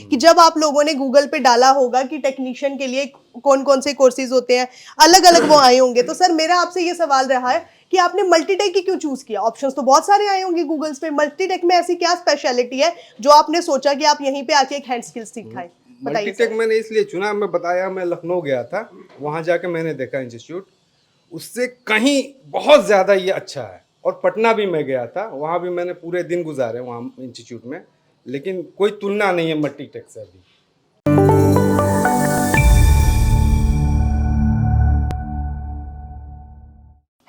कि जब आप लोगों ने गूगल पे डाला होगा कि टेक्नीशियन के लिए कौन कौन से कोर्सेज होते हैं, अलग अलग वो आए होंगे। तो सर मेरा आपसे ये सवाल रहा है कि आपने मल्टीटेक ही क्यों चूज किया? ऑप्शंस तो बहुत सारे आए होंगे गूगल्स पे, मल्टीटेक में ऐसी क्या स्पेशलिटी है जो आपने सोचा कि आप यहीं पे आके एक हैंड स्किल सीखाएं? बताइए मल्टीटेक सर। मैंने इसलिए चुना, मैं बताया, मैं लखनऊ गया था, वहाँ जाके मैंने देखा इंस्टीट्यूट, उससे कहीं बहुत ज़्यादा ये अच्छा है। और पटना भी मैं गया था, वहाँ भी मैंने पूरे दिन गुजारे वहाँ इंस्टीट्यूट में, लेकिन कोई तुलना नहीं है मल्टीटेक से अभी।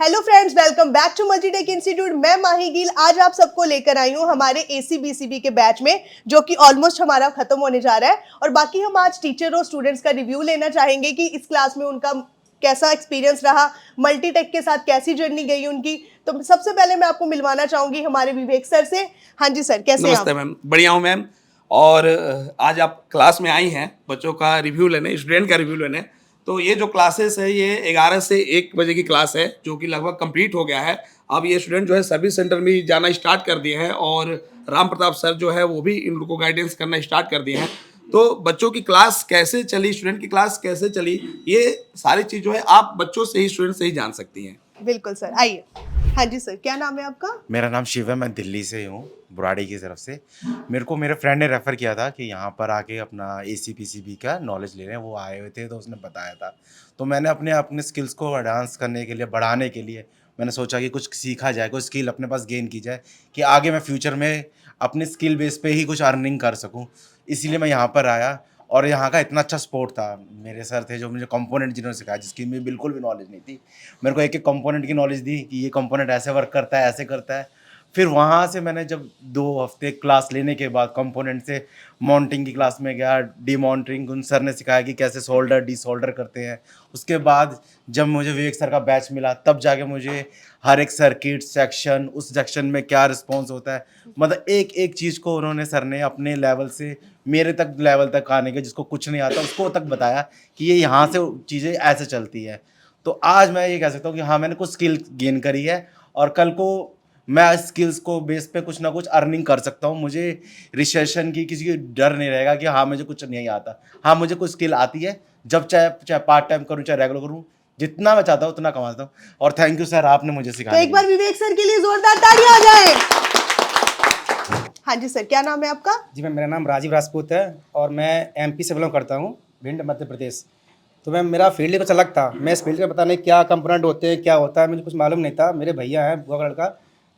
Hello friends, welcome back to Multitech institute. मैं माही गिल आज आप सबको लेकर आई हूँ हमारे ACBCB के बैच में, जो कि ऑलमोस्ट हमारा खत्म होने जा रहा है। और बाकी हम आज टीचर और स्टूडेंट्स का रिव्यू लेना चाहेंगे कि इस क्लास में उनका कैसा एक्सपीरियंस रहा, मल्टीटेक के साथ कैसी जर्नी गई उनकी। तो सबसे पहले मैं आपको मिलवाना चाहूंगी हमारे विवेक सर से। हाँ जी सर, कैसे हैं आप? नमस्ते मैम, बढ़िया हूँ मैम। और आज आप क्लास में आई हैं बच्चों का रिव्यू लेने, स्टूडेंट का रिव्यू लेने। तो ये जो क्लासेस है ये 11 से 1 बजे की क्लास है, जो कि लगभग कंप्लीट हो गया है। अब ये स्टूडेंट जो है सर्विस सेंटर में जाना स्टार्ट कर दिए हैं, और राम प्रताप सर जो है वो भी इन लोगों को गाइडेंस करना स्टार्ट कर दिए हैं। तो बच्चों की क्लास कैसे चली, स्टूडेंट की क्लास कैसे चली, ये सारी चीज़ जो है आप बच्चों से ही, स्टूडेंट से ही जान सकती हैं। बिल्कुल सर, आइए। हाँ जी सर, क्या नाम है आपका? मेरा नाम शिव है, मैं दिल्ली से हूँ, बुराड़ी की तरफ से। मेरे को मेरे फ्रेंड ने रेफ़र किया था कि यहाँ पर आके अपना ACPCB का नॉलेज ले रहे हैं, वो आए हुए थे तो उसने बताया था। तो मैंने अपने अपने स्किल्स को एडवांस करने के लिए, बढ़ाने के लिए मैंने सोचा कि कुछ सीखा जाए, कुछ स्किल अपने पास गेन की जाए कि आगे मैं फ्यूचर में अपने स्किल बेस पे ही कुछ अर्निंग कर सकूँ। इसीलिए मैं यहाँ पर आया, और यहाँ का इतना अच्छा सपोर्ट था। मेरे सर थे जो मुझे कंपोनेंट जिन्होंने सिखाया, जिसकी मुझे बिल्कुल भी नॉलेज नहीं थी। मेरे को एक एक कंपोनेंट की नॉलेज दी कि ये कंपोनेंट ऐसे वर्क करता है, ऐसे करता है। फिर वहाँ से मैंने जब 2 हफ्ते क्लास लेने के बाद कंपोनेंट से माउंटिंग की क्लास में गया, डीमाउंटिंग उन सर ने सिखाया कि कैसे सोल्डर डीसोल्डर करते हैं। उसके बाद जब मुझे विवेक सर का बैच मिला, तब जाके मुझे हर एक सर्किट सेक्शन, उस सेक्शन में क्या रिस्पॉन्स होता है, मतलब एक एक चीज़ को उन्होंने, सर ने अपने लेवल से मेरे तक लेवल तक आने के, जिसको कुछ नहीं आता उसको तक बताया कि ये यहाँ से चीज़ें ऐसे चलती है। तो आज मैं ये कह सकता हूँ कि हाँ, मैंने कुछ स्किल गेन करी है, और कल को मैं इस स्किल्स को बेस पे कुछ ना कुछ अर्निंग कर सकता हूँ। मुझे रिसेशन की किसी की डर नहीं रहेगा कि हाँ मुझे कुछ नहीं आता। हाँ, मुझे कुछ स्किल आती है, जब चाहे चाहे पार्ट टाइम करूँ चाहे रेगुलर करूँ, जितना मैं चाहता हूँ उतना कमाता हूँ। और थैंक यू सर, आपने मुझे तो सिखाया। एक बार विवेक सर के लिए जोरदार तालियां आ जाए। हाँ जी सर, क्या नाम है आपका? जी मैम, मेरा नाम राजीव राजपूत है और मैं MP से बिलोंग करता हूँ, भिंड मध्य प्रदेश। तो मैम मेरा फील्ड ही कुछ अलग था। मैं इस फील्ड का पता नहीं क्या कंपोनेंट होते हैं, क्या होता है, मुझे कुछ मालूम नहीं था। मेरे भैया हैं बुआ का लड़का,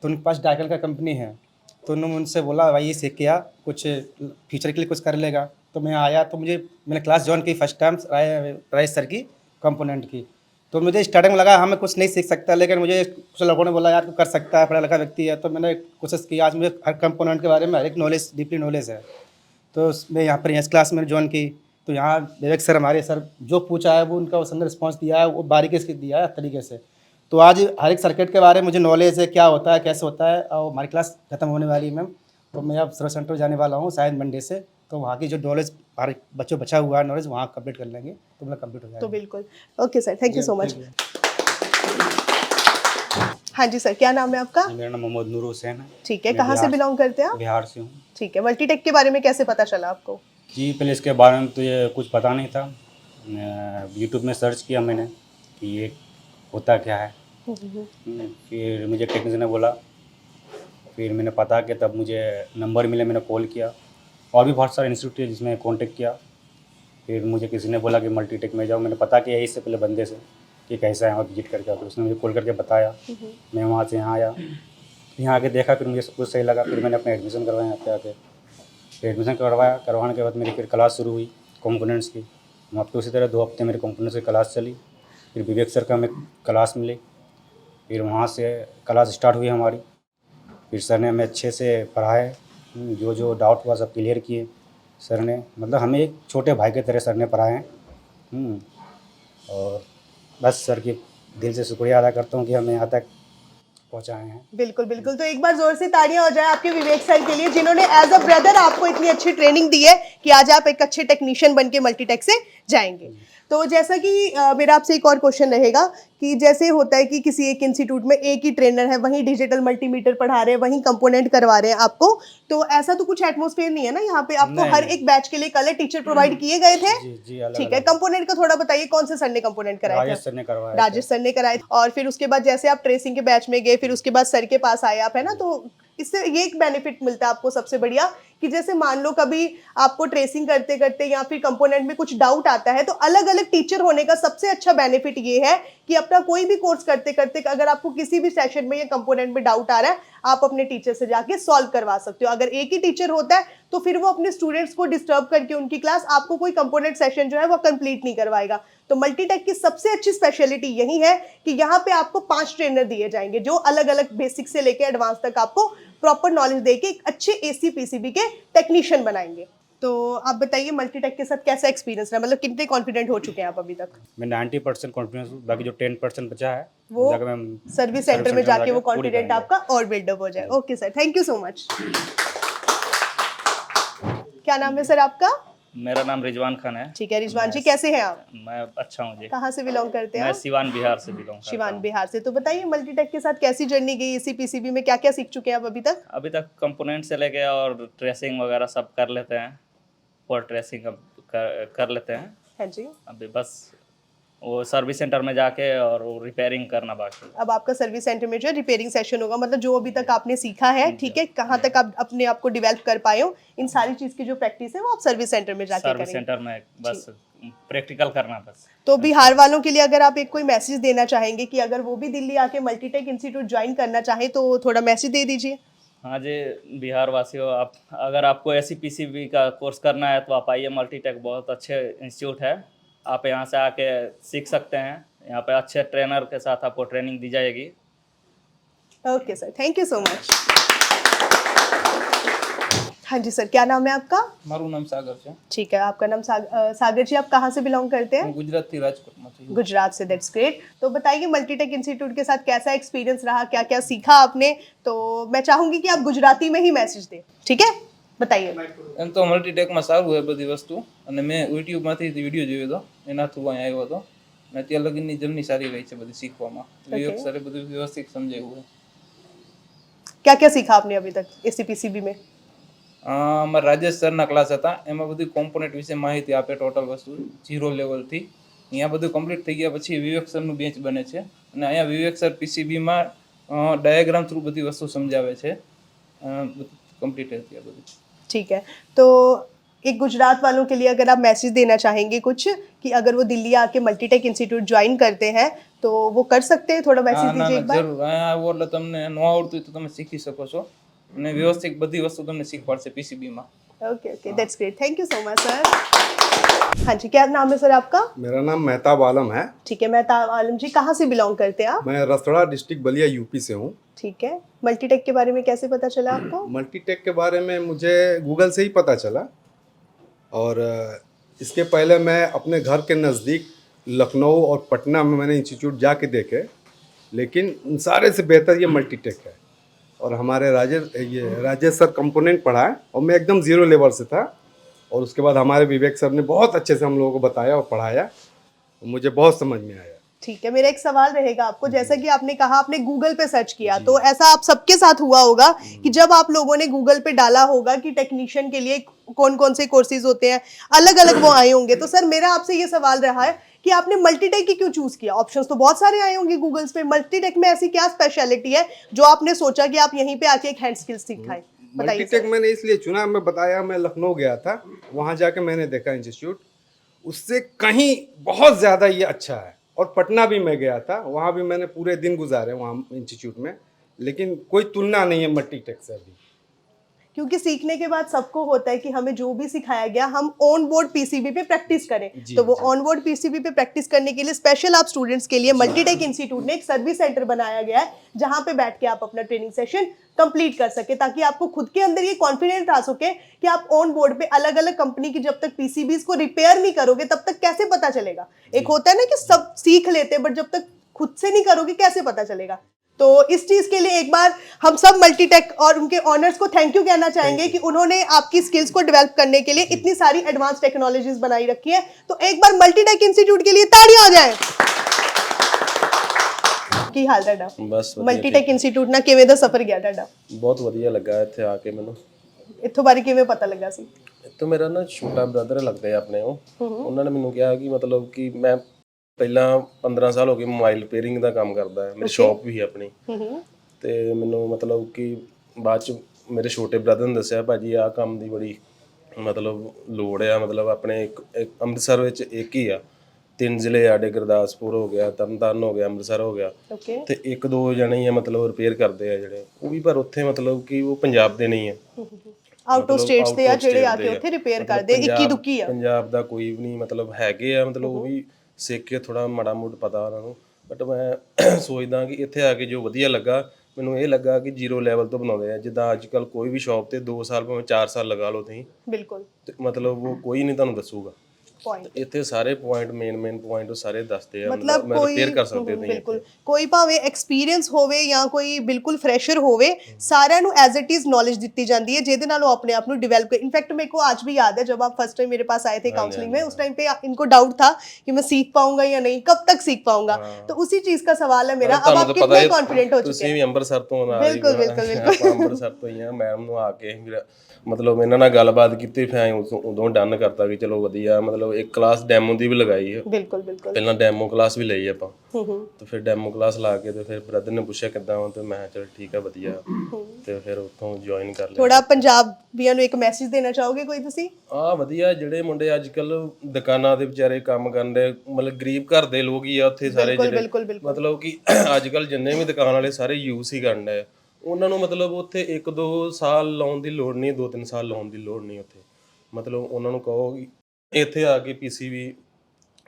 तो उनके पास डाइकल का कंपनी है। तो उन्होंने मुझसे बोला भाई ये सीख के आ, कुछ फ्यूचर के लिए कुछ कर लेगा। तो मैं आया, तो मैंने क्लास ज्वाइन की फर्स्ट टाइम राजेश सर की कंपोनेंट की। तो मुझे स्टार्टिंग में लगा हाँ मैं कुछ नहीं सीख सकता, लेकिन मुझे कुछ लोगों ने बोला यार तू कर सकता है, पढ़ा लिखा व्यक्ति है। तो मैंने कोशिश की, आज मुझे हर कंपोनेंट के बारे में हर एक नॉलेज, डीपली नॉलेज है। तो मैं यहाँ पर इस क्लास में ज्वाइन की, तो यहाँ विवेक सर, हमारे सर, जो पूछा है वो उनका उसने रिस्पॉन्स दिया है, वो बारीकी से दिया है तरीके से। तो आज हर एक सर्किट के बारे में मुझे नॉलेज है, क्या होता है, कैसे होता है। और हमारी क्लास खत्म होने वाली है मैम, तो मैं अब सर्विस सेंटर जाने वाला हूँ शायद मंडे से। तो वहाँ की जो नॉलेज हमारे बच्चों बचा हुआ है नॉलेज, वहाँ कंप्लीट कर लेंगे तो मतलब कंप्लीट हो जाएगा। तो बिल्कुल okay sir, thank you so much. हाँ जी सर, क्या नाम है आपका? मेरा नाम मोहम्मद नूर हुसैन है। ठीक है, कहाँ से बिलोंग करते हैं आप? बिहार से हूँ। ठीक है, मल्टीटेक के बारे में कैसे पता चला आपको? जी पहले इसके बारे में तो ये कुछ पता नहीं था। यूट्यूब में सर्च किया मैंने कि ये होता क्या है। फिर मुझे टेक्नीशियन ने बोला, फिर मैंने पता किया, तब मुझे नंबर मिले, मैंने कॉल किया। और भी बहुत सारे इंस्टीट्यूट है जिसमें कॉन्टेक्ट किया। फिर मुझे किसी ने बोला कि मल्टीटेक में जाओ। मैंने पता किया इससे पहले बंदे से कि कैसा है, वहाँ विजिट करके आओ। तो उसने मुझे कॉल करके बताया। मैं वहाँ से यहाँ आया, यहाँ आके देखा, फिर मुझे सब कुछ सही लगा। फिर मैंने अपना एडमिशन करवाया यहाँ पे आके। फिर एडमिशन करवाने के बाद मेरी फिर क्लास शुरू हुई कंपोनेंट्स की। वहाँ पे उसी तरह 2 हफ्ते मेरे कंपोनेंट्स की क्लास चली। फिर विवेक सर का हमें क्लास मिली, फिर वहाँ से क्लास स्टार्ट हुई हमारी। फिर सर ने हमें अच्छे से पढ़ाए, जो जो डाउट हुआ सब क्लियर किए सर ने। मतलब हमें एक छोटे भाई की तरह सर ने पढ़ाए हैं। और बस सर की दिल से शुक्रिया अदा करता हूँ कि हमें यहाँ तक पहुँचाए हैं। बिल्कुल बिल्कुल, तो एक बार जोर से तालियां हो जाए आपके विवेक सर के लिए, जिन्होंने एज अ ब्रदर आपको इतनी अच्छी ट्रेनिंग दी है कि आज आप एक अच्छे टेक्नीशियन बन के मल्टीटेक से जाएंगे। तो जैसा कि मेरा आपसे एक और क्वेश्चन रहेगा कि जैसे होता है कि किसी एक इंस्टीट्यूट में एक ही ट्रेनर है, वहीं डिजिटल मल्टीमीटर पढ़ा रहे हैं, वहीं कंपोनेंट करवा रहे हैं आपको, तो ऐसा तो कुछ एटमॉस्फेयर नहीं है ना यहाँ पे? आपको नहीं, हर नहीं। एक बैच के लिए कलर टीचर प्रोवाइड किए गए थे? जी जी अलग ठीक है, अलग। कंपोनेंट का थोड़ा बताइए, कौन से सर ने कंपोनेंट कराए थे? राजेश सर ने करवाया राजेश सर ने कराए। और फिर उसके बाद जैसे आप ट्रेसिंग के बैच में गए, फिर उसके बाद सर के पास आए आप, है ना, तो इससे ये एक बेनिफिट मिलता है आपको सबसे बढ़िया कि जैसे मान लो कभी आपको ट्रेसिंग करते करते या फिर कंपोनेंट में कुछ डाउट आता है, तो अलग अलग टीचर होने का सबसे अच्छा बेनिफिट ये है कि अपना कोई भी कोर्स करते करते अगर आपको किसी भी सेशन में या कंपोनेंट में डाउट आ रहा है, आप अपने टीचर से जाके सॉल्व करवा सकते हो। अगर एक ही टीचर होता है तो फिर वो अपने स्टूडेंट्स को डिस्टर्ब करके उनकी क्लास, आपको कोई कंपोनेंट सेशन जो है वो कंप्लीट नहीं करवाएगा। तो मल्टीटेक की सबसे अच्छी स्पेशलिटी यही है कि यहाँ पे आपको 5 ट्रेनर दिए जाएंगे जो अलग अलग बेसिक से लेके एडवांस तक आपको प्रॉपर नॉलेज देके एक अच्छे एसी पीसीबी के टेक्नीशियन बनाएंगे। तो आप बताइए मल्टीटेक के साथ कैसा एक्सपीरियंस रहा, मतलब कितने कॉन्फिडेंट हो चुके हैं आप अभी तक? मैं 90% कॉन्फिडेंस हूँ, बाकी जो 10% बचा है वो जाकर मैं सर्विस सेंटर में जाके वो पूरी कॉन्फिडेंट करेंगे। आपका और बिल्डअप हो जाए। Okay sir, thank you so much. क्या नाम है सर आपका? मेरा नाम रिजवान खान है। ठीक है रिजवान जी, कैसे हैं आप? मैं अच्छा हूँ जी। कहाँ से बिलोंग करते हैं मैं आप? सिवान बिहार से बिलोंग करता शिवान हूँ। बिहार से। तो बताइए मल्टीटेक के साथ कैसी जर्नी गई, इसी पीसीबी में क्या क्या सीख चुके हैं आप अभी तक? अभी तक कंपोनेंट से लेके और ट्रेसिंग वगैरह सब कर लेते हैं, और ट्रेसिंग कर लेते हैं। हाँ जी। अभी बस वो सर्विस सेंटर में जाके और वो रिपेयरिंग करना बाकी है। अब आपका सर्विस सेंटर में जो है रिपेयरिंग सेशन होगा, मतलब जो अभी तक आपने सीखा है, ठीक है, कहाँ तक आप अपने आप को डेवलप कर पाए हो, इन सारी चीज़ की जो प्रैक्टिस है वो आप सर्विस सेंटर में जाके सर्विस करेंगे। सेंटर में बस प्रैक्टिकल करना बस। तो बिहार वालों के लिए अगर आप एक कोई मैसेज देना चाहेंगे कि अगर वो भी दिल्ली आके मल्टीटेक इंस्टीट्यूट ज्वाइन करना चाहे तो थोड़ा मैसेज दे दीजिए। हाँ जी, बिहार वासियों, आप अगर आपको ऐसी पीसीबी का कोर्स करना है तो आप आइए, मल्टीटेक बहुत अच्छे इंस्टीट्यूट है। आप यहाँ से आके सीख सकते हैं, यहाँ पे अच्छे ट्रेनर के साथ आपको ट्रेनिंग दी जाएगी। Okay sir, thank you so much. हाँ जी सर, क्या नाम है आपका? મારું નામ સાગર છે ठीक है, आपका नाम सागर जी, आप कहाँ से बिलोंग करते हैं? હું ગુજરાતથી રાજકોટમાંથી છું। गुजरात से, दैट्स ग्रेट। तो बताइए मल्टीटेक इंस्टीट्यूट के साथ कैसा एक्सपीरियंस रहा, क्या क्या सीखा आपने? तो मैं चाहूंगी कि आप गुजराती में ही मैसेज दें, ठीक है, बताइए। એમ તો મલ્ટીટેકમાં સારું છે બધી વસ્તુ, અને મેં યુટ્યુબમાંથી વિડીયો જોયો હતો, એના થ્રુ અહીં આવ્યો હતો, અને અત્યાર લગીની જર્ની સારી રહી છે બધી શીખવામાં। વિવેક સરે બધું વ્યવસ્થિત સમજાવ્યું છે। क्या क्या सीखा आपने अभी तक एसीपीसीबी में? અમારા રાજેશ સરના ક્લાસ હતા, એમાં બધી કોમ્પોનેન્ટ વિશે માહિતી આપે, ટોટલ વસ્તુ 0 લેવલથી। અહીંયા બધું કમ્પ્લીટ થઈ ગયા પછી વિવેક સરનું બેન્ચ બને છે, અને અહીંયા વિવેક સર પીસીબીમાં ડાયાગ્રામ થ્રુ બધી વસ્તુ સમજાવે છે। કમ્પ્લીટ है અત્યારે બધું। ठीक है, तो एक गुजरात वालों के लिए अगर आप मैसेज देना चाहेंगे कुछ कि अगर वो दिल्ली आके मल्टीटेक इंस्टीट्यूट ज्वाइन करते हैं तो वो कर सकते हैं, थोड़ा मैसेज ના ના दीजिए ના एक बार। જરૂર, અહીંયા આવો એટલે તમને ન આવડતું હોય તો તમે શીખી શકો છો, અને વ્યવસ્થિત બધી વસ્તુ તમને શીખવાડશે પીસીબીમાં। Okay okay, that's great, thank you so much sir. हाँ जी, क्या नाम है सर आपका? मेरा नाम मेहताब आलम है। ठीक है, मेहताब आलम जी, कहाँ से बिलोंग करते हैं आप? मैं रसड़ा डिस्ट्रिक्ट बलिया यूपी से हूँ। ठीक है, मल्टीटेक के बारे में कैसे पता चला आपको? मल्टीटेक के बारे में मुझे गूगल से ही पता चला, और इसके पहले मैं अपने घर के नज़दीक लखनऊ और पटना में मैंने इंस्टीट्यूट जाके देखे, लेकिन उन सारे से बेहतर ये मल्टीटेक है। और हमारे राजेश सर कंपोनेंट पढ़ाए, और मैं एकदम 0 लेवल से था, और उसके बाद हमारे विवेक सर ने बहुत अच्छे से हम लोगों को बताया और पढ़ाया, मुझे बहुत समझ में आया। ठीक है, मेरा एक सवाल रहेगा आपको, जैसा कि आपने कहा आपने गूगल पे सर्च किया, तो ऐसा आप सबके साथ हुआ होगा कि जब आप लोगों ने गूगल पे डाला होगा कि टेक्नीशियन के लिए कौन कौन से कोर्सेज होते हैं, अलग अलग वो आए होंगे। तो सर मेरा आपसे ये सवाल रहा है कि आपने मल्टीटेक ही क्यों चूज किया? ऑप्शंस तो बहुत सारे आए होंगे गूगल्स पे, मल्टीटेक में ऐसी क्या स्पेशलिटी है जो आपने सोचा कि आप यहीं पे आके एक हैंड स्किल सिखाएं? बताइए मल्टीटेक सर। मैंने इसलिए चुना, मैं बताया, मैं लखनऊ गया था, वहाँ जाके मैंने देखा इंस्टीट्यूट, उससे कहीं बहुत ज़्यादा ये अच्छा है। और पटना भी मैं गया था, वहाँ भी मैंने पूरे दिन गुजारे वहाँ इंस्टीट्यूट में, लेकिन कोई तुलना नहीं है मल्टीटेक से अभी। क्योंकि सीखने के बाद सबको होता है कि हमें जो भी सिखाया गया हम ऑन बोर्ड पीसीबी पे प्रैक्टिस करें, तो वो ऑन बोर्ड पीसीबी पे प्रैक्टिस करने के लिए स्पेशल आप स्टूडेंट्स के लिए मल्टीटेक इंस्टीट्यूट ने एक सर्विस सेंटर बनाया गया है, जहां पे बैठ के आप अपना ट्रेनिंग सेशन कंप्लीट कर सके, ताकि आपको खुद के अंदर ये कॉन्फिडेंस आ सके कि आप ऑन बोर्ड पे अलग अलग कंपनी की जब तक पीसीबीज को रिपेयर नहीं करोगे तब तक कैसे पता चलेगा। एक होता है ना कि सब सीख लेते हैं, बट जब तक खुद से नहीं करोगे कैसे पता चलेगा। तो इस चीज के लिए एक बार हम सब मल्टीटेक और उनके ऑनर्स को थैंक यू कहना चाहेंगे कि उन्होंने आपकी स्किल्स को डेवलप करने के लिए इतनी सारी एडवांस टेक्नोलॉजीज बनाई रखी है। तो एक बार मल्टीटेक इंस्टीट्यूट के लिए तालियां हो जाएं। ਕੀ ਹਾਲ ਤੁਹਾਡਾ? ਬਸ ਵਧੀਆ, ਮਲਟੀਟੈਕ ਇੰਸਟੀਚਿਊਟ ਨਾਲ ਕਿਵੇਂ ਦਾ ਸਫ਼ਰ ਗਿਆ ਤੁਹਾਡਾ? ਬਹੁਤ ਵਧੀਆ ਲੱਗਾ ਇੱਥੇ ਆ ਕੇ ਮੈਨੂੰ। ਇੱਥੋਂ ਬਾਰੇ ਕਿਵੇਂ ਪਤਾ ਲੱਗਾ ਸੀ? ਇੱਥੋਂ ਮੇਰਾ ਨਾ ਛੋਟਾ ਬ੍ਰਦਰ ਲੱਗਦੇ ਆ ਆਪਣੇ ਉਹ, ਉਹਨਾਂ ਨੇ ਮੈਨੂੰ ਕਿਹਾ ਕਿ ਮਤਲਬ ਕਿ ਮੈਂ ਪਹਿਲਾਂ 15 ਸਾਲ ਹੋ ਗਏ ਮੋਬਾਈਲ ਰਿਪੇਅਰਿੰਗ ਦਾ ਕੰਮ ਕਰਦਾ ਹੈ, ਮੇਰੀ ਸ਼ਾਪ ਵੀ ਹੈ ਆਪਣੀ। ਤੇ ਮੈਨੂੰ ਮਤਲਬ ਕਿ ਬਾਅਦ ਚ ਮੇਰੇ ਛੋਟੇ ਬ੍ਰਦਰ ਨੇ ਦੱਸਿਆ ਭਾਜੀ ਆਹ ਕੰਮ ਦੀ ਬੜੀ ਮਤਲਬ ਲੋੜ ਆ, ਮਤਲਬ ਆਪਣੇ ਇੱਕ ਅੰਮ੍ਰਿਤਸਰ ਵਿੱਚ ਇੱਕ ਹੀ ਆ, 3 ਜ਼ਿਲ੍ਹੇ ਆਡੇ, ਗੁਰਦਾਸਪੁਰ ਹੋ ਗਿਆ, ਤਰਨਤਾਰਨ ਹੋ ਗਿਆ, ਅੰਮ੍ਰਿਤਸਰ ਹੋ ਗਿਆ, ਓਕੇ ਤੇ 1-2 ਜਣੇ ਹੀ ਆ ਮਤਲਬ ਰਿਪੇਅਰ ਕਰਦੇ ਆ ਜਿਹੜੇ, ਉਹ ਵੀ ਪਰ ਉੱਥੇ ਮਤਲਬ ਕਿ ਉਹ ਪੰਜਾਬ ਦੇ ਨਹੀਂ ਆ, ਆਊਟ ਆਫ ਸਟੇਟਸ ਦੇ ਆ ਜਿਹੜੇ ਆ ਕੇ ਉੱਥੇ ਰਿਪੇਅਰ ਕਰਦੇ, ਇੱਕੀ ਦੁੱਕੀ ਆ। ਪੰਜਾਬ ਦਾ ਕੋਈ ਵੀ ਨਹੀਂ ਮਤਲਬ ਹੈਗੇ ਆ, ਮਤਲਬ ਉਹ ਵੀ ਸਿੱਖ ਕੇ ਥੋੜਾ ਮਾੜਾ ਮੋਟ ਪਤਾ ਉਹਨਾਂ ਨੂੰ। ਬਟ ਮੈਂ ਸੋਚਦਾ ਕਿ ਇੱਥੇ ਆ ਕੇ ਜੋ ਵਧੀਆ ਲੱਗਾ ਮੈਨੂੰ ਇਹ ਲੱਗਾ ਕਿ 0 ਲੈਵਲ ਤੋਂ ਬਣਾਉਂਦੇ ਆ, ਜਿੱਦਾਂ ਅੱਜ ਕੱਲ ਕੋਈ ਵੀ ਸ਼ਾਪ ਤੇ 2 ਸਾਲ ਭਾਵੇਂ 4 ਸਾਲ ਲਗਾ ਲਓ ਤੁਸੀਂ, ਬਿਲਕੁਲ ਤੇ ਮਤਲਬ ਉਹ ਕੋਈ ਨਹੀਂ ਤੁਹਾਨੂੰ ਦੱਸੂਗਾ। ਪੁਆਇੰਟ ਇੱਥੇ ਸਾਰੇ ਪੁਆਇੰਟ ਮੇਨ ਪੁਆਇੰਟ ਉਹ ਸਾਰੇ ਦੱਸਦੇ ਆ, ਮਤਲਬ ਮੈਂ ਕੋਈ ਰਿਪੇਅਰ ਕਰ ਸਕਦੇ ਤੁਸੀਂ ਬਿਲकुल ਕੋਈ ਭਾਵੇਂ ਐਕਸਪੀਰੀਅੰਸ ਹੋਵੇ ਜਾਂ ਕੋਈ ਬਿਲकुल ਫਰੈਸ਼ਰ ਹੋਵੇ, ਸਾਰਿਆਂ ਨੂੰ ਐਜ਼ ਇਟ ਇਜ਼ ਨॉलेज ਦਿੱਤੀ ਜਾਂਦੀ है ਜਿਹਦੇ ਨਾਲ ਉਹ अपने आप ਨੂੰ डेवलप कर। इनफैक्ट मेरे को आज भी याद है जब आप फर्स्ट टाइम मेरे पास आए थे काउंसलिंग में, उस टाइम पे इनको डाउट था कि मैं सीख पाऊंगा या नहीं, कब तक सीख पाऊंगा, तो उसी चीज का सवाल है मेरा। अब आप कितने कॉन्फिडेंट हो चुके ਤੁਸੀਂ हैं? ਵੀ ਅੰਮ੍ਰਿਤਸਰ ਤੋਂ ਆ, बिल्कुल बिल्कुल बिल्कुल ਆਪਾਂ ਅੰਮ੍ਰਿਤਸਰ ਤੋਂ ਹੀ ਆ। ਮੈਡਮ ਨੂੰ ਆ ਕੇ ਫਿਰ ਮਤਲਬ ਇਹਨਾਂ ਨਾਲ ਗੱਲਬਾਤ ਕੀਤੀ, ਫਿਰ ਉਦੋਂ ਡਨ ਕਰਤਾ ਕਿ ਚਲੋ ਵਧੀਆ, ਮਤਲਬ ਇੱਕ ਕਲਾਸ ਡੈਮੋ ਦੀ ਵੀ ਲਗਾਈ ਹੈ, बिल्कुल बिल्कुल ਪਹਿਲਾਂ ਡੈਮੋ ਕਲਾਸ ਵੀ ਲਈ ਆਪਾਂ, ਤੇ ਫਿਰ ਡੈਮੋ ਕਲਾਸ ਲਾ ਕੇ ਤੇ ਫਿਰ ਬ੍ਰਦਰ ਨੇ ਪੁੱਛਿਆ ਕਿੱਦਾਂ ਵਾ, ਤੇ ਮੈਂ ਕਿਹਾ ਚਲ ਠੀਕ ਆ ਵਧੀਆ, ਤੇ ਫਿਰ ਉੱਥੋਂ ਜੁਆਇਨ ਕਰ ਲਿਆ। थोड़ा ਪੰਜਾਬੀਆਂ ਨੂੰ ਇੱਕ ਮੈਸੇਜ ਦੇਣਾ ਚਾਹੋਗੇ ਕੋਈ ਤੁਸੀਂ? ਵਧੀਆ, ਜਿਹੜੇ ਮੁੰਡੇ ਅੱਜ ਕੱਲ ਦੁਕਾਨਾਂ ਦੇ ਵਿਚਾਰੇ ਕੰਮ ਕਰਦੇ, ਮਤਲਬ ਗਰੀਬ ਘਰ ਦੇ ਲੋਕ ਹੀ ਆ ਉੱਥੇ ਸਾਰੇ, ਜਿਹੜੇ ਬਿਲਕੁਲ ਬਿਲकुल ਮਤਲਬ ਕਿ ਅੱਜ ਕੱਲ ਜਿੰਨੇ ਵੀ ਦੁਕਾਨ ਵਾਲੇ ਸਾਰੇ ਯੂਜ਼ ਹੀ ਕਰਨ ਡਏ ਆ, ਉਹਨਾਂ ਨੂੰ ਮਤਲਬ ਉੱਥੇ 1-2 ਸਾਲ ਲਾਉਣ ਦੀ ਲੋੜ ਨਹੀਂ, 2-3 ਸਾਲ ਲਾਉਣ ਦੀ ਲੋੜ ਨਹੀਂ ਉੱਥੇ। ਮਤਲਬ ਉਹਨਾਂ ਨੂੰ ਕਹੋ ਕਿ ਇੱਥੇ ਆ ਕੇ PCB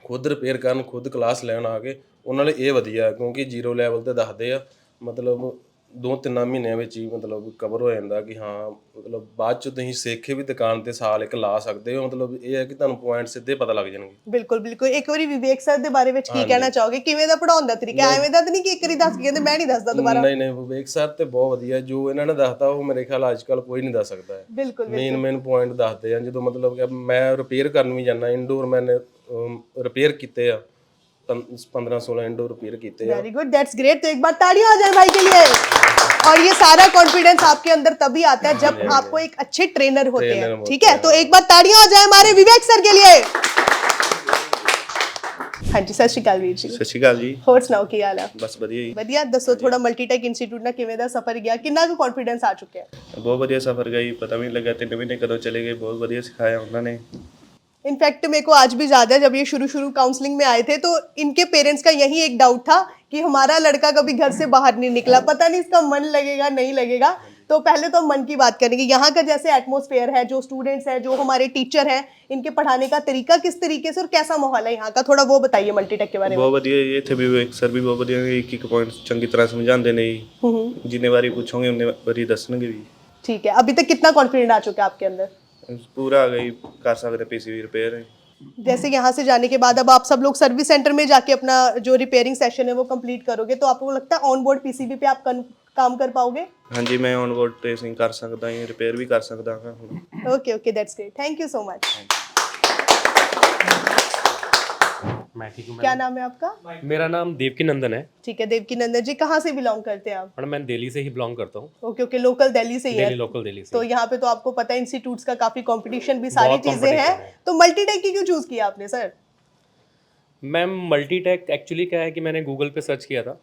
ਖੁਦ ਰਿਪੇਅਰ ਕਰਨ, ਖੁਦ ਕਲਾਸ ਲੈਣ ਆ ਕੇ, ਉਹਨਾਂ ਲਈ ਇਹ ਵਧੀਆ, ਕਿਉਂਕਿ 0 ਲੈਵਲ ਤੇ ਦੱਸਦੇ ਆ, ਮਤਲਬ 2-3 ਮਹੀਨਿਆਂ ਵਿੱਚ ਹੀ ਮਤਲਬ ਕਵਰ ਹੋ ਜਾਂਦਾ ਕਿ ਹਾਂ, ਮਤਲਬ ਬਾਅਦ ਚ ਤੁਸੀਂ ਸਿੱਖ ਕੇ ਵੀ ਦੁਕਾਨ ਤੇ ਸਾਲ ਇੱਕ ਲਾ ਸਕਦੇ ਹੋ। ਮਤਲਬ ਇਹ ਹੈ ਕਿ ਤੁਹਾਨੂੰ ਪੁਆਇੰਟ ਸਿੱਧੇ ਪਤਾ ਲੱਗ ਜਾਣਗੇ। ਬਿਲਕੁਲ ਬਿਲਕੁਲ ਇੱਕ ਵਾਰੀ ਵਿਵੇਕ ਸਰ ਦੇ ਬਾਰੇ ਵਿੱਚ ਕੀ ਕਹਿਣਾ ਚਾਹੋਗੇ? ਕਿਵੇਂ ਦਾ ਪੜਾਉਣ ਦਾ ਤਰੀਕਾ? ਐਵੇਂ ਦਾ ਤਾਂ ਨਹੀਂ ਕਿ ਇੱਕ ਵਾਰੀ ਦੱਸ ਕੇ ਕਹਿੰਦੇ ਮੈਂ ਨਹੀਂ ਦੱਸਦਾ ਦੁਬਾਰਾ? ਨਹੀਂ ਵਿਵੇਕ ਸਰ ਤੇ ਬਹੁਤ ਵਧੀਆ, ਜੋ ਇਹਨਾਂ ਨੇ ਦੱਸਤਾ ਉਹ ਮੇਰੇ ਖਿਆਲ ਅੱਜ ਕੱਲ ਕੋਈ ਨਹੀਂ ਦੱਸ ਸਕਦਾ ਹੈ। ਬਿਲਕੁਲ ਮੇਨ ਪੁਆਇੰਟ ਦੱਸਦੇ ਆ। ਜਦੋਂ ਮਤਲਬ ਕਿ ਮੈਂ ਰਿਪੇਅਰ ਕਰਨ ਵੀ ਜਾਂਦਾ, ਇੰਡੋਰ ਮੈਨੇ ਰਿਪੇਅਰ ਕੀਤੇ ਆ, 15-16 इंडोर रिपेयर किए। Very good, that's great. तो एक बार तालियां हो जाए भाई के लिए। और ये सारा कॉन्फिडेंस आपके अंदर तभी आता है जब आपको एक अच्छे ट्रेनर होते हैं, ठीक है? तो एक बार तालियां हो जाए हमारे विवेक सर के लिए। हाँ जी, सत श्री अकाल वीर जी। ਸਤਿ ਸ਼੍ਰੀ ਅਕਾਲ ਜੀ। ਹੋਰ ਸੁਣਾਓ ਕੀ ਹਾਲ ਹੈ? ਬਸ ਵਧੀਆ ਜੀ। ਵਧੀਆ। ਦੱਸੋ ਥੋੜਾ ਮਲਟੀਟੈਕ ਇੰਸਟੀਚਿਊਟ ਨਾਲ ਕਿਵੇਂ ਦਾ ਸਫ਼ਰ ਗਿਆ, ਕਿੰਨਾ ਕੁ ਕੌਨਫੀਡੈਂਸ ਆ ਚੁੱਕਿਆ? ਬਹੁਤ ਵਧੀਆ ਸਫ਼ਰ ਗਈ, ਪਤਾ ਵੀ ਨਹੀਂ ਲੱਗਾ 3 ਮਹੀਨੇ ਕਦੋਂ ਚਲੇ ਗਏ। ਬਹੁਤ ਵਧੀਆ सिखाया ਉਹਨਾਂ ਨੇ। इनफैक्ट मेरे को आज भी याद है जब ये शुरू काउंसलिंग में आए थे तो इनके पेरेंट्स का यही एक डाउट था कि हमारा लड़का कभी घर से बाहर नहीं निकला, पता नहीं इसका मन लगेगा नहीं लगेगा। तो पहले तो मन की बात करेंगे, यहाँ का जैसे एटमॉस्फेयर है, जो स्टूडेंट्स हैं, जो हमारे टीचर हैं, इनके पढ़ाने का तरीका किस तरीके से और कैसा माहौल है यहाँ का, थोड़ा वो बताइए मल्टीटेक के बारे में। बहुत ਵਧੀਆ ਜੀ। ਇੱਥੇ ਵੀ ਸਰ ਵੀ ਬਹੁਤ ਵਧੀਆ ਨੇ, ਇੱਕ ਪੁਆਇੰਟ ਚੰਗੀ ਤਰ੍ਹਾਂ ਸਮਝਾਉਂਦੇ ਨੇ ਜੀ। ਜਿੰਨੇ ਵਾਰੀ ਪੁੱਛੋਗੇ ਉਨੇ ਵਾਰੀ ਦੱਸਣਗੇ ਵੀ। ठीक है, अभी तक कितना कॉन्फिडेंट आ चुका है आपके अंदर? पूरा आ गई, कर सकते PCB रिपेयर है। जैसे यहाँ से जाने के बाद अब आप सब लोग सर्विस सेंटर में जाके अपना जो रिपेयरिंग सेशन है वो कंप्लीट करोगे, तो आपको लगता है ऑन बोर्ड PCB पे आप काम कर पाओगे? हाँ जी, मैं ऑन बोर्ड ट्रेसिंग कर सकता हूँ, रिपेयर भी कर सकता हूँ। Okay okay, that's great, thank you so much. मैं ठीक हूँ। क्या नाम है आपका? मेरा नाम देवकी नंदन है। ठीक है, देवकी नंदन जी, कहाँ से बिलोंग करते हैं आप? और मैं दिल्ली से ही बिलोंग करता हूँ। ओके ओके, लोकल दिल्ली से ही है। लोकल दिल्ली से। तो यहाँ पे तो आपको पता है इंस्टीट्यूट्स का काफी कंपटीशन भी, सारी बहुत चीजें हैं, competition है। तो मल्टीटेक की क्यों चूज किया आपने सर? मैम मल्टीटेक एक्चुअली क्या है कि मैंने गूगल पे सर्च किया था,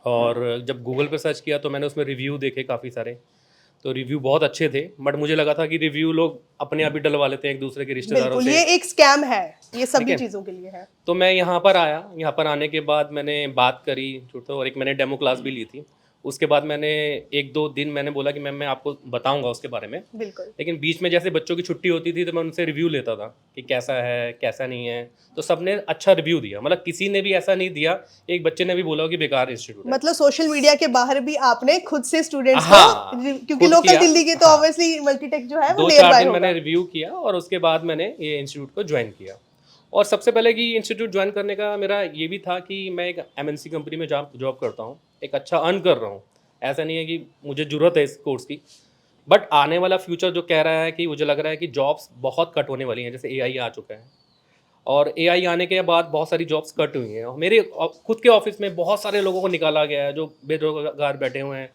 और जब गूगल पे सर्च किया तो मैंने उसमें रिव्यू देखे काफ़ी सारे, तो रिव्यू बहुत अच्छे थे, बट मुझे लगा था कि रिव्यू लोग अपने आप ही डलवा लेते हैं एक दूसरे के रिश्तेदारों बिल्कुल, से। ये एक स्कैम है, ये सभी ठीक है। चीजों के लिए है। तो मैं यहाँ पर आया, यहाँ पर आने के बाद मैंने बात करी और एक मैंने डेमो क्लास भी ली थी। उसके बाद मैंने 1-2 दिन मैंने बोला कि मैम मैं आपको बताऊंगा उसके बारे में, बिल्कुल। लेकिन बीच में जैसे बच्चों की छुट्टी होती थी तो मैं उनसे रिव्यू लेता था कि कैसा है कैसा नहीं है, तो सबने अच्छा रिव्यू दिया, मतलब किसी ने भी ऐसा नहीं दिया, एक बच्चे ने भी बोला कि बेकार इंस्टीट्यूट है। मतलब सोशल मीडिया के बाहर भी आपने खुद से स्टूडेंट्स हाँ, को, क्योंकि खुद लोकल किया। दिल्ली के तो हाँ। ऑब्वियसली मल्टीटेक जो है वो 2-4 नियर दिन बाय मैंने होगा। रिव्यू किया और उसके बाद मैंने ये इंस्टीट्यूट को ज्वाइन किया। और सबसे पहले कि इंस्टीट्यूट ज्वाइन करने का मेरा ये भी था कि मैं एक MNC कंपनी में जॉब करता हूँ, एक अच्छा अर्न कर रहा हूँ, ऐसा नहीं है कि मुझे ज़रूरत है इस कोर्स की, बट आने वाला फ्यूचर जो कह रहा है कि मुझे लग रहा है कि जॉब्स बहुत कट होने वाली हैं, जैसे AI आ चुका है, और एआई आने के बाद बहुत सारी जॉब्स कट हुई हैं। और मेरे खुद के ऑफिस में बहुत सारे लोगों को निकाला गया है जो बेरोजगार बैठे हुए हैं,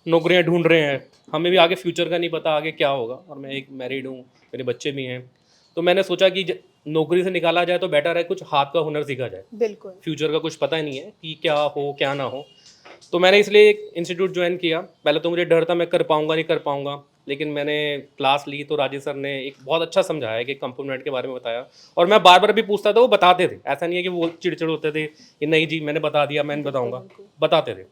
नौकरियां ढूंढ रहे हैं। हमें भी आगे फ्यूचर का नहीं पता आगे क्या होगा, और मैं एक मैरिड हूँ, मेरे बच्चे भी हैं। तो मैंने सोचा कि नौकरी से निकाला जाए तो बेटर है कुछ हाथ का हुनर सीखा जाए। बिल्कुल। फ्यूचर का कुछ पता ही नहीं है कि क्या हो क्या ना हो। तो मैंने इसलिए एक इंस्टीट्यूट ज्वाइन किया। पहले तो मुझे डर था मैं कर पाऊंगा नहीं कर पाऊंगा, लेकिन मैंने क्लास ली तो राजेश सर ने एक बहुत अच्छा समझाया कि कंपोनेंट के बारे में बताया। और मैं बार बार भी पूछता था, वो बताते थे। ऐसा नहीं है कि वो चिड़चिड़ होते थे कि नहीं जी मैंने बता दिया मैं नहीं बताऊँगा, बताते थे।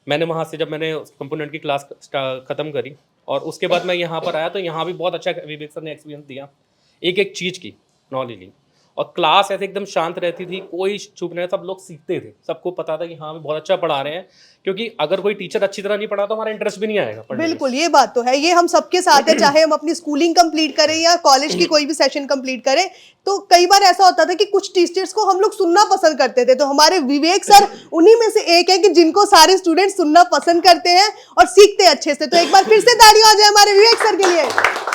मैंने वहाँ से जब मैंने कंपोनेंट की क्लास ख़त्म करी और उसके बाद मैं यहाँ पर आया तो यहाँ भी बहुत अच्छा विवेक सर ने एक्सपीरियंस दिया, एक एक चीज़ की नॉलेज ली। और क्लास ऐसे एकदम शांत रहती थी, कोई चुप नहीं, सब लोग सीखते थे, सबको पता था कि हाँ बहुत अच्छा पढ़ा रहे हैं। क्योंकि अगर कोई टीचर अच्छी तरह नहीं पढ़ा तो हमारा इंटरेस्ट भी नहीं आएगा पढ़ने में। बिल्कुल, ये बात तो है, ये हम सबके साथ है, चाहे हम अपनी स्कूलिंग कंप्लीट करें या कॉलेज की कोई भी सेशन कंप्लीट करें। तो कई बार ऐसा होता था कि कुछ टीचर्स को हम लोग सुनना पसंद करते थे, तो हमारे विवेक सर उन्हीं में से एक है कि जिनको सारे स्टूडेंट्स सुनना पसंद करते हैं और सीखते हैं अच्छे से। तो एक बार फिर से तालियां हो जाए हमारे विवेक सर के लिए।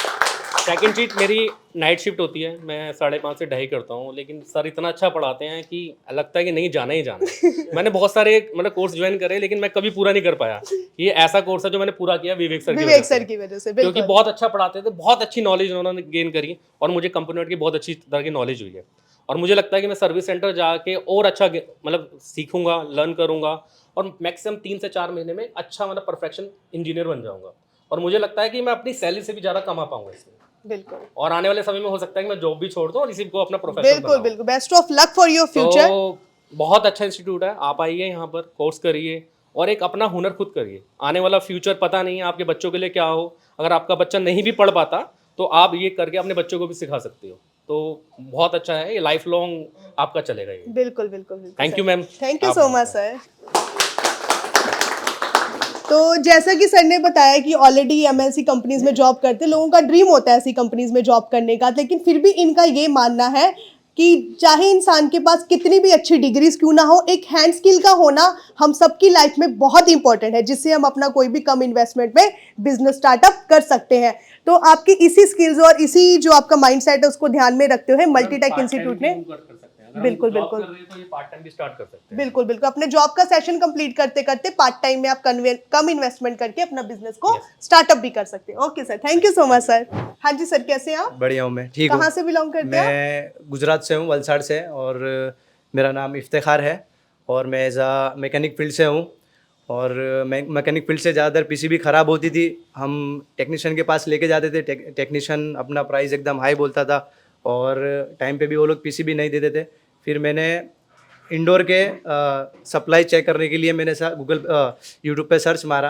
सेकंड चीज़, मेरी नाइट शिफ्ट होती है, मैं 5:30 से 2:30 करता हूँ, लेकिन सर इतना अच्छा पढ़ाते हैं कि लगता है कि नहीं जाना ही जाना है। मैंने बहुत सारे मतलब कोर्स ज्वाइन करे लेकिन मैं कभी पूरा नहीं कर पाया। ये ऐसा कोर्स है जो मैंने पूरा किया विवेक सर की वजह से, क्योंकि बहुत अच्छा पढ़ाते थे, बहुत अच्छी नॉलेज उन्होंने गेन करी और मुझे कंपोनेंट की बहुत अच्छी तरह की नॉलेज हुई है। और मुझे लगता है कि मैं सर्विस सेंटर जाके और अच्छा मतलब सीखूंगा, लर्न करूंगा और मैक्सिमम 3 से 4 महीने में अच्छा मतलब परफेक्शन इंजीनियर बन जाऊंगा। और मुझे लगता है कि मैं अपनी सैलरी से भी ज़्यादा कमा पाऊंगा इसमें। बिल्कुल। और आने वाले समय में हो सकता है कि मैं जॉब भी छोड़ दूं और इसी को अपना प्रोफेशन बनाऊं। बिल्कुल बिल्कुल, best of luck for your future. तो बहुत अच्छा इंस्टीट्यूट है, आप आइए यहाँ पर, कोर्स करिए और एक अपना हुनर खुद करिए। आने वाला फ्यूचर पता नहीं है आपके बच्चों के लिए क्या हो। अगर आपका बच्चा नहीं भी पढ़ पाता तो आप ये करके अपने बच्चों को भी सिखा सकते हो। तो बहुत अच्छा है, ये लाइफ लॉन्ग आपका चलेगा ये। बिल्कुल बिल्कुल बिल्कुल। Thank you ma'am. Thank you so much sir. तो जैसा कि सर ने बताया कि ऑलरेडी एमएनसी कंपनीज में जॉब करते लोगों का ड्रीम होता है ऐसी कंपनीज में जॉब करने का, लेकिन फिर भी इनका ये मानना है कि चाहे इंसान के पास कितनी भी अच्छी डिग्रीज क्यों ना हो, एक हैंड स्किल का होना हम सबकी लाइफ में बहुत इंपॉर्टेंट है, जिससे हम अपना कोई भी कम इन्वेस्टमेंट में बिजनेस स्टार्टअप कर सकते हैं। तो आपकी इसी स्किल्स और इसी जो आपका माइंडसेट है उसको ध्यान में रखते हुए मल्टीटेक इंस्टीट्यूट ने बिल्कुल बिल्कुल तो ये पार्ट टाइम भी स्टार्ट कर सकते हैं। बिल्कुल बिल्कुल, अपने जॉब का सेशन कंप्लीट करते करते पार्ट टाइम में आप कम इन्वेस्टमेंट करके अपना बिजनेस को स्टार्टअप भी कर सकते हैं। Okay sir, thank you so much sir. हाँ जी सर, कैसे हैं आप? बढ़िया हूँ मैं, ठीक हूँ। कहाँ से बिलोंग करते हैं? मैं गुजरात से हूँ, वलसाड़ से, और मेरा नाम इफ्तिखार है और मैं एज आ मैकेनिक फील्ड से हूँ। और मैकेनिक फील्ड से ज़्यादातर पीसीबी ख़राब होती थी, हम टेक्नीशियन के पास लेके जाते थे। टेक्नीशियन अपना प्राइस एकदम हाई बोलता था और टाइम पे भी वो लोग पीसीबी नहीं देते थे। फिर मैंने इंडोर के सप्लाई चेक करने के लिए मैंने यूट्यूब पे सर्च मारा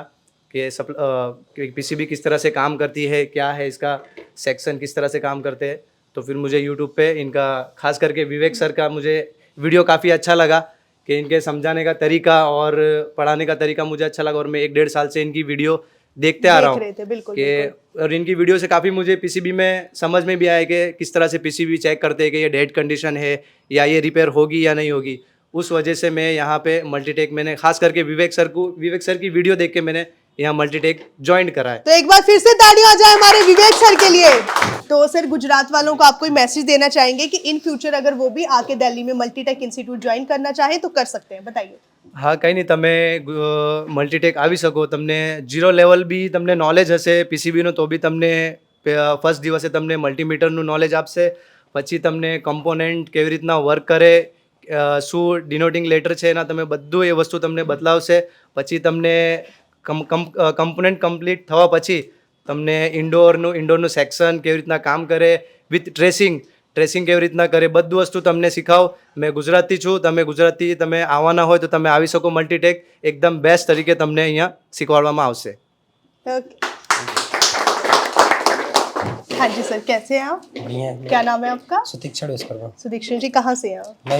कि पीसीबी किस तरह से काम करती है, क्या है इसका सेक्शन, किस तरह से काम करते हैं। तो फिर मुझे यूट्यूब पे इनका खास करके विवेक सर का मुझे वीडियो काफ़ी अच्छा लगा कि इनके समझाने का तरीका और पढ़ाने का तरीका मुझे अच्छा लगा। और मैं 1-1.5 साल से इनकी वीडियो देखते आ रहा हूँ कि और इनकी वीडियो से काफ़ी मुझे पीसीबी में समझ में भी आया कि किस तरह से पीसीबी चेक करते हैं कि ये डेड कंडीशन है या ये रिपेयर होगी या नहीं होगी। उस वजह से मैं यहाँ पे मल्टीटेक मैंने खास करके विवेक सर की वीडियो देख के मैंने यहाँ मल्टीटेक ज्वाइन करा है। तो एक बार फिर से तालियां हो जाए हमारे विवेक सर के लिए। तो सर, गुजरात वालों को आप कोई मैसेज देना चाहेंगे कि इन फ्यूचर अगर वो भी आके दिल्ली में मल्टीटेक इंस्टीट्यूट ज्वाइन करना चाहे तो कर सकते हैं, बताइए। हाँ, कहीं नहीं, તમે મલ્ટીટેક આવી શકો, તમને 0 લેવલ બી તમને નોલેજ હશે પીસીબીનું તો બી તમને ફર્સ્ટ દિવસે તમને મલ્ટીમીટરનું નોલેજ આપશે, પછી તમને કમ્પોનેન્ટ કેવી રીતના વર્ક કરે, શું ડિનોટિંગ લેટર છે એના તમે બધું એ વસ્તુ તમને બતલાવશે। પછી તમને કમ્પોનેન્ટ કમ્પ્લીટ થવા પછી તમને ઇન્ડોરનું સેક્શન કેવી રીતના કામ કરે વિથ ટ્રેસિંગ કેવી રીતના કરે, બધું વસ્તુ તમને શીખાવ। મેં ગુજરાતી છું, તમે આવવાના હોય તો તમે આવી શકો મલ્ટીટેક, એકદમ બેસ્ટ તરીકે તમને અહીંયા શીખવાડવામાં આવશે। हाँ जी सर, कैसे हैं आप? बढ़िया। क्या नाम है आपका? सुदीक्षण विश्वकर्मा। सुदीक्षण जी, कहाँ से हैं आप? मैं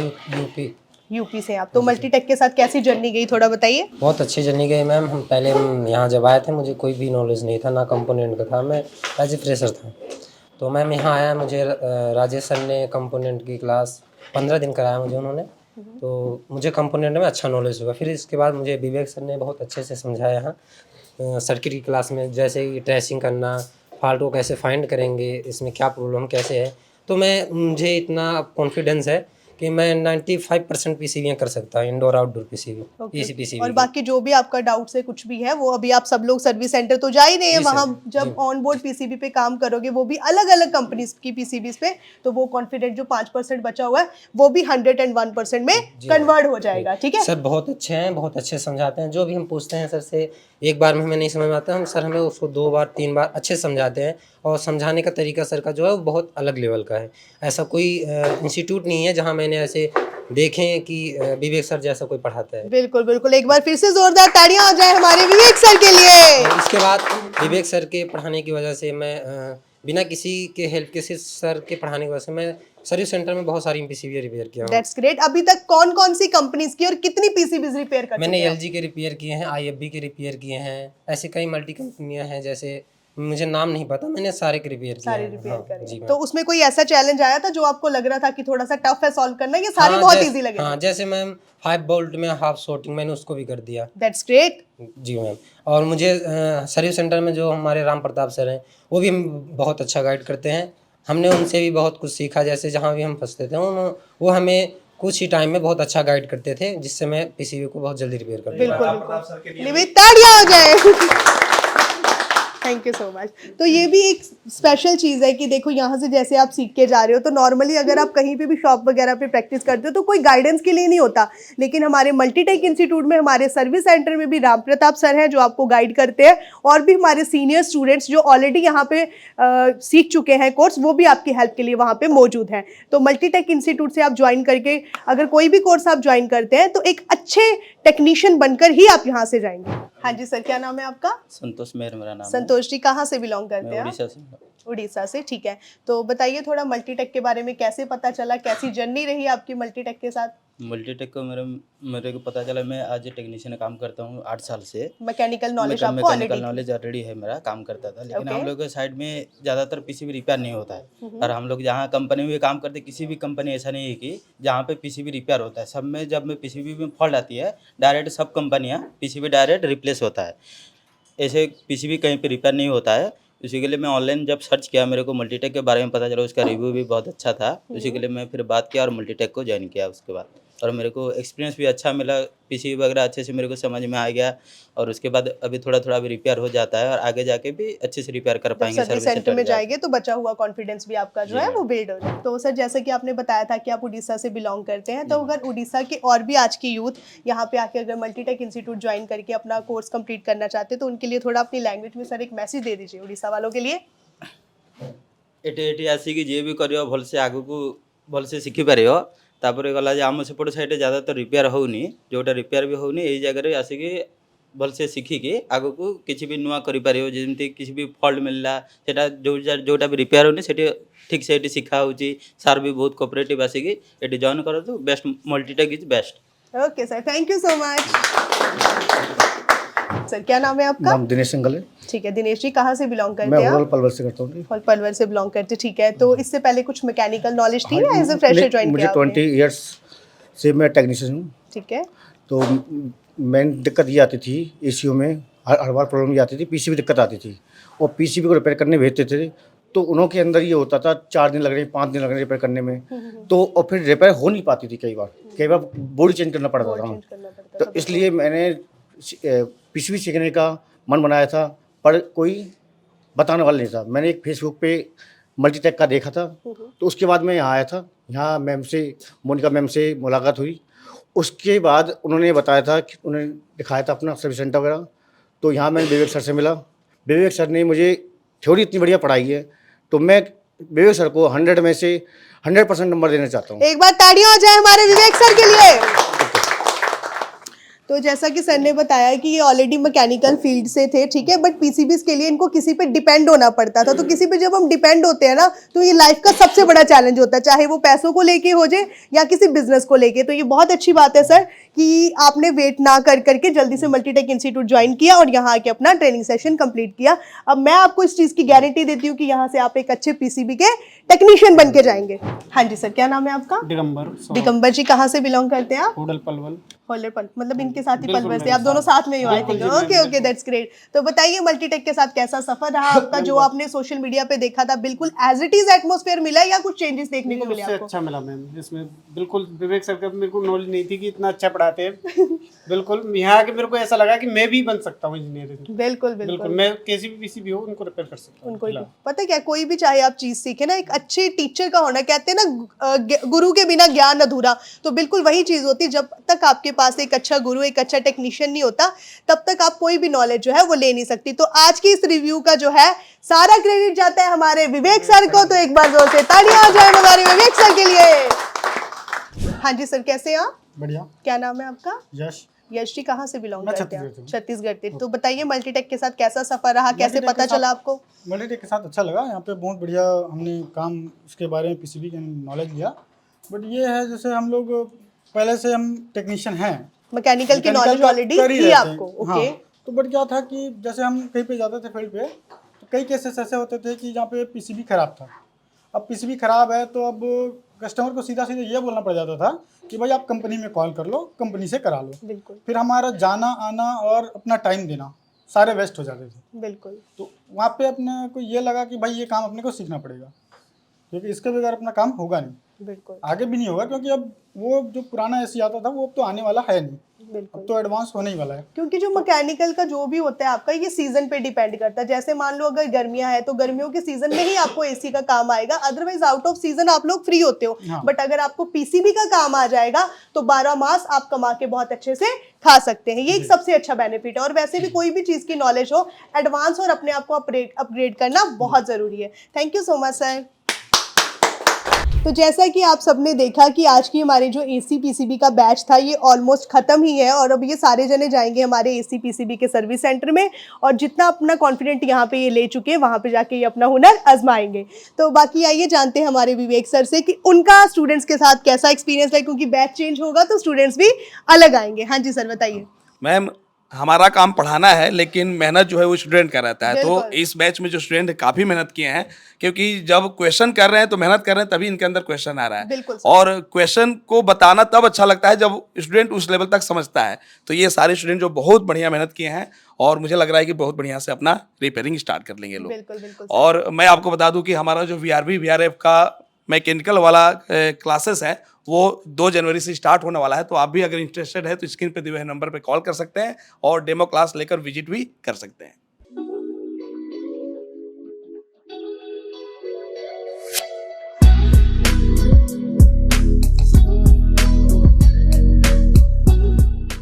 यूपी से हैं आप। तो मल्टीटेक के साथ कैसी जर्नी गई, थोड़ा बताइए। बहुत अच्छी जर्नी गई मैम। पहले यहाँ जब आए थे मुझे कोई भी नॉलेज नहीं था, ना कंपोनेंट का था, मैं एज ए फ्रेशर था। तो मैम यहाँ आया, मुझे राजेश सर ने कंपोनेंट की क्लास 15 दिन कराया मुझे उन्होंने, तो मुझे कंपोनेंट में अच्छा नॉलेज हुआ। फिर इसके बाद मुझे विवेक सर ने बहुत अच्छे से समझाया यहाँ सर्किट की क्लास में, जैसे कि ट्रेसिंग करना, फॉल्ट को कैसे फाइंड करेंगे, इसमें क्या प्रॉब्लम कैसे है, तो मुझे इतना कॉन्फिडेंस है कि मैं 95% पीसीबी कर सकता हूँ, indoor outdoor PCB, Okay. PCB. और बाकी जो भी आपका डाउट्स है कुछ भी है वो अभी आप सब लोग सर्विस सेंटर तो जा ही रहे हैं, जी सर, वहाँ जब ऑन बोर्ड पीसीबी पे काम करोगे वो भी अलग अलग कंपनीज की पीसीबीज पे, तो वो कॉन्फिडेंट जो 5% बचा हुआ है वो भी 101% में कन्वर्ट हो जाएगा। ठीक है सर बहुत अच्छे हैं, बहुत अच्छे समझाते हैं। जो भी हम पूछते हैं सर से, एक बार में हमें नहीं समझ में आता, हम सर हमें उसको 2 बार 3 बार अच्छे से समझाते हैं, और समझाने का तरीका सर का जो है वो बहुत अलग लेवल का है। ऐसा कोई इंस्टीट्यूट नहीं है जहाँ मैंने ऐसे देखें कि विवेक सर जैसा कोई पढ़ाता है। बिल्कुल बिल्कुल, एक बार फिर से जोरदार तालियां हो जाए हमारे विवेक सर के लिए। और इसके बाद विवेक सर के पढ़ाने की वजह से मैं बिना किसी के हेल्प के, सिर्फ सर के पढ़ाने की वजह से मैं सर्विस सेंटर में बहुत सारी पीसीबी रिपेयर किया हूँ। That's great. अभी तक कौन कौन सी कंपनीज की और कितनी पीसीबीज रिपेयर कर मैंने चुके हैं? एलजी के रिपेयर किए हैं, आईएफबी के रिपेयर किए हैं, ऐसे कई मल्टी कंपनियां हैं, जैसे मुझे नाम नहीं पता, मैंने सारे के रिपेयर किए सारे हैं। रिपेयर हाँ, करे जी मैम। तो उसमें कोई ऐसा चैलेंज आया था जो आपको लग रहा था कि थोड़ा सा टफ है सॉल्व करना, ये सारे बहुत इजी लगे? हाँ, जैसे मैम 5 बोल्ट में हाफ शॉर्टिंग मैंने उसको भी कर दिया। That's great. जी मैम। और मुझे सर्विस सेंटर में जो हमारे राम प्रताप सर हैं वो भी बहुत अच्छा गाइड करते हैं। हमने उनसे भी बहुत कुछ सीखा, जैसे जहाँ भी हम फंसते थे वो हमें कुछ ही टाइम में बहुत अच्छा गाइड करते थे, जिससे मैं पीसीबी को बहुत जल्दी रिपेयर कर दिया। बिल्कुल बिल्कुल, निमित तालियां हो जाए। Thank you so much. तो ये भी एक स्पेशल चीज़ है कि देखो यहाँ से जैसे आप सीख के जा रहे हो, तो नॉर्मली अगर आप कहीं पे भी शॉप वगैरह पे प्रैक्टिस करते हो तो कोई गाइडेंस के लिए नहीं होता, लेकिन हमारे मल्टीटेक इंस्टीट्यूट में हमारे सर्विस सेंटर में भी राम प्रताप सर हैं जो आपको गाइड करते हैं, और भी हमारे सीनियर स्टूडेंट्स जो ऑलरेडी यहाँ पे सीख चुके हैं कोर्स, वो भी आपकी हेल्प के लिए वहाँ पे मौजूद हैं। तो मल्टीटेक इंस्टीट्यूट से आप ज्वाइन करके अगर कोई भी कोर्स आप ज्वाइन करते हैं तो एक अच्छे टेक्नीशियन बनकर ही आप यहाँ से जाएंगे। हाँ जी सर, क्या नाम है आपका? संतोष मेहर मेरा नाम है। संतोष जी, कहाँ से बिलोंग करते मैं हैं? उड़ीसा से। उड़ीसा से, ठीक है। तो बताइए थोड़ा मल्टीटेक के बारे में, कैसे पता चला, कैसी जर्नी रही आपकी मल्टीटेक के साथ? मल्टीटेक को मेरे को पता चला, मैं आज टेक्नीशियन काम करता हूँ 8 साल से। मैकेनिकल नॉलेज आपको मैकेनिकल ऑलरेडी? नॉलेज ऑलरेडी है, मेरा काम करता था, लेकिन Okay. हम लोग के साइड में ज़्यादातर पीसीबी रिपेयर नहीं होता है। और हम लोग जहाँ कंपनी में काम करते, किसी भी कंपनी ऐसा नहीं है कि जहाँ पे पीसीबी रिपेयर होता है। सब में जब में पीसीबी में फॉल्ट आती है, डायरेक्ट सब कंपनियाँ पीसीबी डायरेक्ट रिप्लेस होता है। ऐसे पीसीबी कहीं पे रिपेयर नहीं होता है। उसी के लिए मैं ऑनलाइन जब सर्च किया, मेरे को मल्टीटेक के बारे में पता चला, उसका रिव्यू भी बहुत अच्छा था। उसी के लिए मैं फिर बात किया और मल्टीटेक को ज्वाइन किया उसके बाद, और मेरे को एक्सपीरियंस भी अच्छा मिला, पीसीबी वगैरह अच्छे से मेरे को समझ में आ गया। और उसके बाद अभी थोड़ा थोड़ा अभी रिपेयर हो जाता है, और आगे जाके भी अच्छे से रिपेयर कर पाएंगे। सर्विस सेंटर में जाएंगे तो बचा हुआ कॉन्फिडेंस भी आपका जो है वो बिल्ड हो जाए। तो सर जैसे कि आपने बताया था कि आप उड़ीसा से बिलोंग करते हैं, तो अगर उड़ीसा के और भी आज की यूथ यहाँ पे आके अगर मल्टीटेक इंस्टीट्यूट ज्वाइन करके अपना कोर्स कंप्लीट करना चाहते हैं, तो उनके लिए थोड़ा अपनी लैंग्वेज में सर एक मैसेज दे दीजिए उड़ीसा वालों के लिए। एटी आसिक जी भी कर भलसे आग को भलसे शिखिपार। तापर गला आम सेपट साइड ज़्यादातर रिपेयर होनी, जोटा रिपेयर भी होनी, यही जगह आसिक भलसे शिखिकी आग को किसी भी नुआ कर जमी किसी भी फल्ट मिलला सेटा जोटा भी रिपेयर होनी सेठी ठीक से ये शिखा होची। सार भी बहुत कोऑपरेटिव आसिक ये जॉइन कर दो। Best Multitech is best. Okay sir, thank you so much. Sir क्या नाम है आपका? नाम दिनेश सिंघल है। ठीक है दिनेश जी, कहाँ से बिलोंग करते मैं हैं ओवरऑल आप? पलवल से करता हूँ। और पलवल से बिलोंग करते, ठीक है। तो इससे पहले कुछ मैकेनिकल नॉलेज थी या एज ए फ्रेशर ज्वाइन मुझे किया आपने? 20 ईयर्स से मैं टेक्नीशियन हूँ। ठीक है। तो मेन दिक्कत ये आती थी एसीओ में, हर बार प्रॉब्लम ये आती थी, पीसीबी दिक्कत आती थी, और पीसीबी को रिपेयर करने भेजते थे तो उन्हों के अंदर ये होता था 4 दिन लग रहे, 5 दिन लग रहे रिपेयर करने में, तो और फिर रिपेयर हो नहीं पाती थी। कई बार बोर्ड चेंज करना पड़ता था। तो इसलिए मैंने पीसीबी सीखने का मन बनाया था, पर कोई बताने वाला नहीं था। मैंने एक फेसबुक पे मल्टीटेक का देखा था, तो उसके बाद मैं यहाँ आया था। यहाँ मैम से, मोनिका मैम से मुलाकात हुई। उसके बाद उन्होंने बताया था कि उन्होंने दिखाया था अपना सर्विस सेंटर वगैरह, तो यहाँ मैं विवेक सर से मिला। विवेक सर ने मुझे थ्योरी इतनी बढ़िया पढ़ाई है, तो मैं विवेक सर को 100 में से 100% नंबर देना चाहता हूँ। एक बार तालियां हो जाए हमारे विवेक सर के लिए। तो जैसा कि सर ने बताया कि ये ऑलरेडी मैकेनिकल फील्ड से थे, ठीक है, बट पीसीबीज के लिए इनको किसी पे डिपेंड होना पड़ता था। तो किसी पे जब हम डिपेंड होते हैं ना, तो ये लाइफ का सबसे बड़ा चैलेंज होता है, चाहे वो पैसों को लेके हो जाए या किसी बिजनेस को लेके। तो ये बहुत अच्छी बात है सर कि आपने वेट ना कर करके जल्दी से मल्टीटेक इंस्टीट्यूट ज्वाइन किया और यहाँ आके अपना ट्रेनिंग सेशन कंप्लीट किया। अब मैं आपको इस चीज़ की गारंटी देती हूँ कि यहाँ से आप एक अच्छे पीसीबी के टेक्नीशियन बन के जाएंगे। हाँ जी सर, क्या नाम है आपका? दिगंबर दिगंबर जी, कहाँ से बिलोंग करते हैं आप? होडल पलवल। होलर पल, मतलब इनके साथ ही पलवल से आप दोनों साथ में ही आए थे? Okay okay, that's great. तो बताइए मल्टीटेक के साथ कैसा सफर रहा आपका? जो आपने सोशल मीडिया पे देखा था बिल्कुल एज इट इज एटमॉस्फेयर मिला या कुछ चेंजेस देखने को मिले आपको? अच्छा मिला मैम, इसमें बिल्कुल विवेक सर का मेरे को नॉलेज नहीं थी कि इतना अच्छा पढ़ाते हैं। बिल्कुल यहाँ आके मेरे को ऐसा लगा कि मैं भी बन सकता हूँ इंजीनियर। बिल्कुल बिल्कुल, मैं किसी भी पीसीबी हो उनको रिपेयर कर सकता हूँ। उनको पता है क्या, कोई भी चाहे आप चीज सीखे ना, एक अच्छे टीचर का होना, कहते हैं ना गुरु के बिना ज्ञान अधूरा, तो बिल्कुल वही चीज होती है। जब तक आपके पास एक अच्छा गुरु, एक अच्छा टेक्नीशियन नहीं होता, तब तक आप कोई भी नॉलेज जो है वो ले नहीं सकती। तो आज की इस रिव्यू का जो है सारा क्रेडिट जाता है हमारे विवेक सर को, तो एक बार जोर से तालियां आ जाए हमारे विवेक सर के लिए। हाँ जी सर, कैसे हैं आप? बढ़िया। क्या नाम है आपका? यश। यश जी, कहाँ से बिलोंग करते हैं? छत्तीसगढ़। छत्तीसगढ़ से। तो बताइए मल्टीटेक के साथ कैसा सफर रहा, कैसे पता चला आपको? मल्टीटेक के साथ अच्छा लगा, यहाँ पे बहुत बढ़िया हमने काम उसके बारे में पीसीबी के नॉलेज लिया। बट ये है जैसे हम लोग पहले से हम टेक्नीशियन हैं, मैकेनिकल की नॉलेज ऑलरेडी थी आपको। ओके। तो बट क्या था कि जैसे हम कहीं पे जाते थे फील्ड पे, तो कई केसेस ऐसे होते थे कि जहाँ पे पीसीबी खराब था। अब पीसीबी खराब है तो अब कस्टमर को सीधा सीधा ये बोलना पड़ जाता था कि भाई आप कंपनी में कॉल कर लो, कंपनी से करा लो। बिल्कुल। फिर हमारा जाना आना और अपना टाइम देना सारे वेस्ट हो जाते थे। बिल्कुल। तो वहाँ पे अपने को ये लगा कि भाई ये काम अपने को सीखना पड़ेगा, क्योंकि इसके बगैर अपना काम होगा नहीं, बिल्कुल आगे भी नहीं होगा। क्योंकि अब वो जो पुराना एसी आता था वो अब तो आने वाला है नहीं, बिल्कुल। अब तो एडवांस होने ही वाला है। क्योंकि जो मैकेनिकल का जो भी होता है आपका, ये सीजन पे डिपेंड करता है। जैसे मान लो अगर गर्मियां है तो गर्मियों के सीजन में ही आपको एसी का काम आएगा, अदरवाइज आउट ऑफ सीजन आप लोग फ्री होते हो। हाँ। बट अगर आपको पीसीबी का काम आ जाएगा तो 12 मास आप कमा के बहुत अच्छे से खा सकते हैं। ये एक सबसे अच्छा बेनिफिट है। और वैसे भी कोई भी चीज की नॉलेज हो, एडवांस और अपने आप को अपग्रेड करना बहुत जरूरी है। Thank you so much sir. तो जैसा कि आप सबने देखा कि आज की हमारी जो एसी पीसीबी का बैच था ये ऑलमोस्ट ख़त्म ही है, और अब ये सारे जने जाएंगे हमारे एसी पीसीबी के सर्विस सेंटर में, और जितना अपना कॉन्फिडेंट यहाँ पे ये ले चुके हैं वहाँ पे जाके ये अपना हुनर आजमाएंगे। तो बाकी आइए जानते हैं हमारे विवेक सर से कि उनका स्टूडेंट्स के साथ कैसा एक्सपीरियंस है, क्योंकि बैच चेंज होगा तो स्टूडेंट्स भी अलग आएंगे। हाँ जी सर, बताइए। मैम, हमारा काम पढ़ाना है, लेकिन मेहनत जो है वो स्टूडेंट का रहता है। तो बिल्कुल। इस बैच में जो स्टूडेंट काफ़ी मेहनत किए हैं, क्योंकि जब क्वेश्चन कर रहे हैं तो मेहनत कर रहे हैं, तभी इनके अंदर क्वेश्चन आ रहा है। बिल्कुल सर। और क्वेश्चन को बताना तब अच्छा लगता है जब स्टूडेंट उस लेवल तक समझता है। तो ये सारे स्टूडेंट जो बहुत बढ़िया मेहनत किए हैं, और मुझे लग रहा है कि बहुत बढ़िया से अपना रिपेयरिंग स्टार्ट कर लेंगे लोग। बिल्कुल बिल्कुल। और मैं आपको बता दूं कि हमारा जो VRV VRF का मैकेनिकल वाला क्लासेस है वो 2 जनवरी से स्टार्ट होने वाला है। तो आप भी अगर इंटरेस्टेड है तो स्क्रीन पे दिए हुए नंबर पे कॉल कर सकते हैं और डेमो क्लास लेकर विजिट भी कर सकते हैं।